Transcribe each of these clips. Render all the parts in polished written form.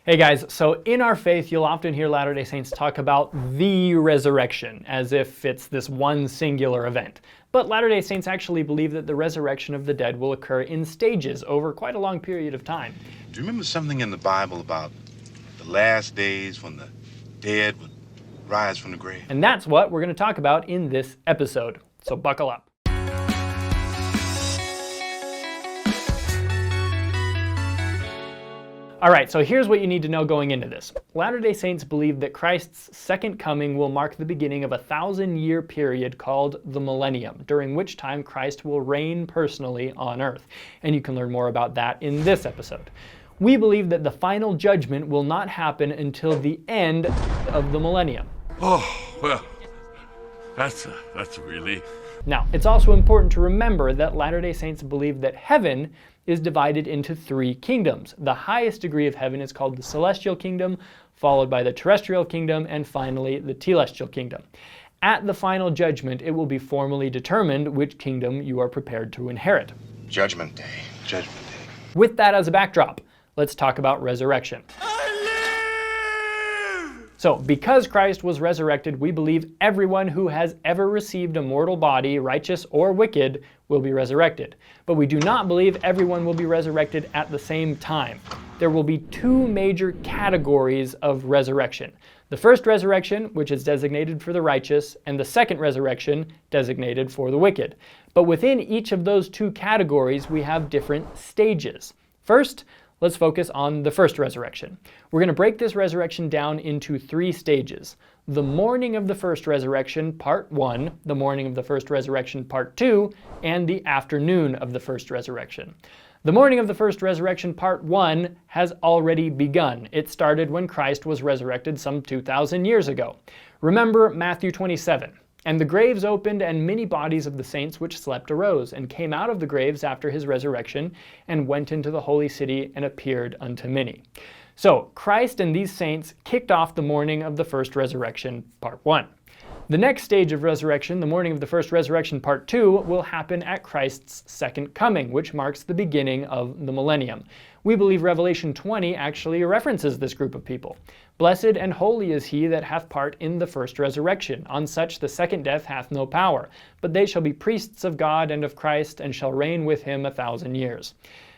Hey guys, so in our faith, you'll often hear Latter-day Saints talk about the resurrection, as if it's this one singular event. But Latter-day Saints actually believe that the resurrection of the dead will occur in stages over quite a long period of time. Do you remember something in the Bible about the last days when the dead would rise from the grave? And that's what we're going to talk about in this episode, so buckle up. Alright, so here's what you need to know going into this. Latter-day Saints believe that Christ's second coming will mark the beginning of a 1,000-year period called the millennium, during which time Christ will reign personally on earth. And you can learn more about that in this episode. We believe that the final judgment will not happen until the end of the millennium. Oh, well, that's a relief. Now, it's also important to remember that Latter-day Saints believe that heaven is divided into three kingdoms. The highest degree of heaven is called the celestial kingdom, followed by the terrestrial kingdom, and finally the telestial kingdom. At the final judgment, it will be formally determined which kingdom you are prepared to inherit. Judgment Day. Judgment Day. With that as a backdrop, let's talk about resurrection. So, because Christ was resurrected, we believe everyone who has ever received a mortal body, righteous or wicked, will be resurrected. But we do not believe everyone will be resurrected at the same time. There will be two major categories of resurrection. The first resurrection, which is designated for the righteous, and the second resurrection, designated for the wicked. But within each of those two categories, we have different stages. First, let's focus on the first resurrection. We're going to break this resurrection down into three stages. The morning of the first resurrection, part 1, the morning of the first resurrection, part 2, and the afternoon of the first resurrection. The morning of the first resurrection, part 1, has already begun. It started when Christ was resurrected some 2,000 years ago. Remember Matthew 27. And the graves opened, and many bodies of the saints which slept arose, and came out of the graves after his resurrection, and went into the holy city, and appeared unto many. So, Christ and these saints kicked off the morning of the first resurrection, part 1. The next stage of resurrection, the morning of the first resurrection, part 2, will happen at Christ's second coming, which marks the beginning of the millennium. We believe Revelation 20 actually references this group of people. Blessed and holy is he that hath part in the first resurrection. On such the second death hath no power. But they shall be priests of God and of Christ, and shall reign with him 1,000 years.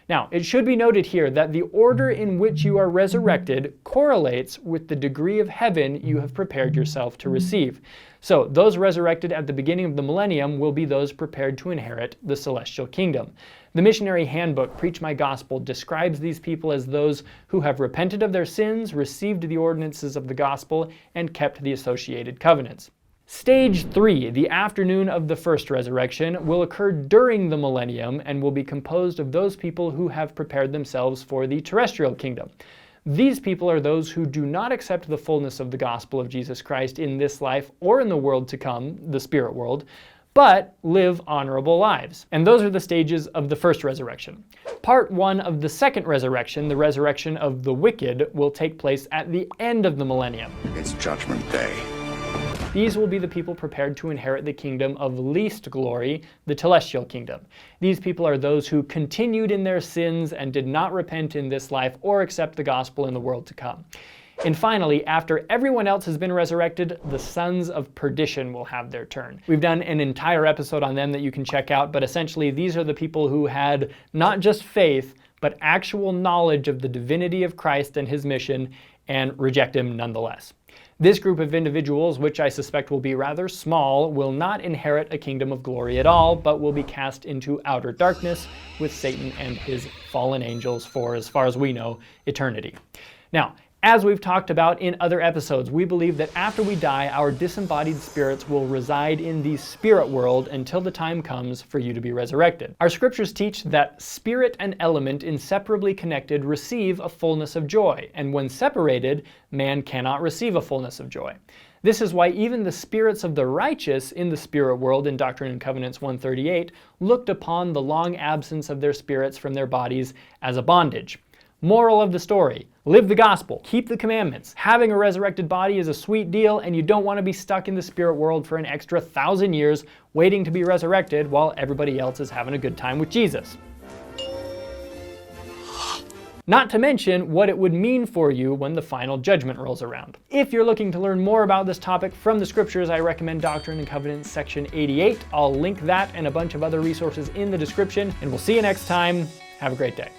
Now, it should be noted here that the order in which you are resurrected correlates with the degree of heaven you have prepared yourself to receive. So, those resurrected at the beginning of the millennium will be those prepared to inherit the celestial kingdom. The missionary handbook, Preach My Gospel, describes these people as those who have repented of their sins, received the ordinances of the gospel, and kept the associated covenants. Stage 3, the afternoon of the first resurrection, will occur during the millennium and will be composed of those people who have prepared themselves for the terrestrial kingdom. These people are those who do not accept the fullness of the gospel of Jesus Christ in this life or in the world to come, the spirit world, but live honorable lives. And those are the stages of the first resurrection. Part 1 of the second resurrection, the resurrection of the wicked, will take place at the end of the millennium. It's Judgment Day. These will be the people prepared to inherit the kingdom of least glory, the telestial kingdom. These people are those who continued in their sins and did not repent in this life or accept the gospel in the world to come. And finally, after everyone else has been resurrected, the Sons of Perdition will have their turn. We've done an entire episode on them that you can check out, but essentially these are the people who had not just faith, but actual knowledge of the divinity of Christ and his mission, and reject him nonetheless. This group of individuals, which I suspect will be rather small, will not inherit a kingdom of glory at all, but will be cast into outer darkness with Satan and his fallen angels for, as far as we know, eternity. Now, as we've talked about in other episodes, we believe that after we die, our disembodied spirits will reside in the spirit world until the time comes for you to be resurrected. Our scriptures teach that spirit and element inseparably connected receive a fullness of joy, and when separated, man cannot receive a fullness of joy. This is why even the spirits of the righteous in the spirit world in Doctrine and Covenants 138 looked upon the long absence of their spirits from their bodies as a bondage. Moral of the story, live the gospel, keep the commandments. Having a resurrected body is a sweet deal, and you don't want to be stuck in the spirit world for an extra 1,000 years waiting to be resurrected while everybody else is having a good time with Jesus. Not to mention what it would mean for you when the final judgment rolls around. If you're looking to learn more about this topic from the scriptures, I recommend Doctrine and Covenants section 88. I'll link that and a bunch of other resources in the description, and we'll see you next time. Have a great day.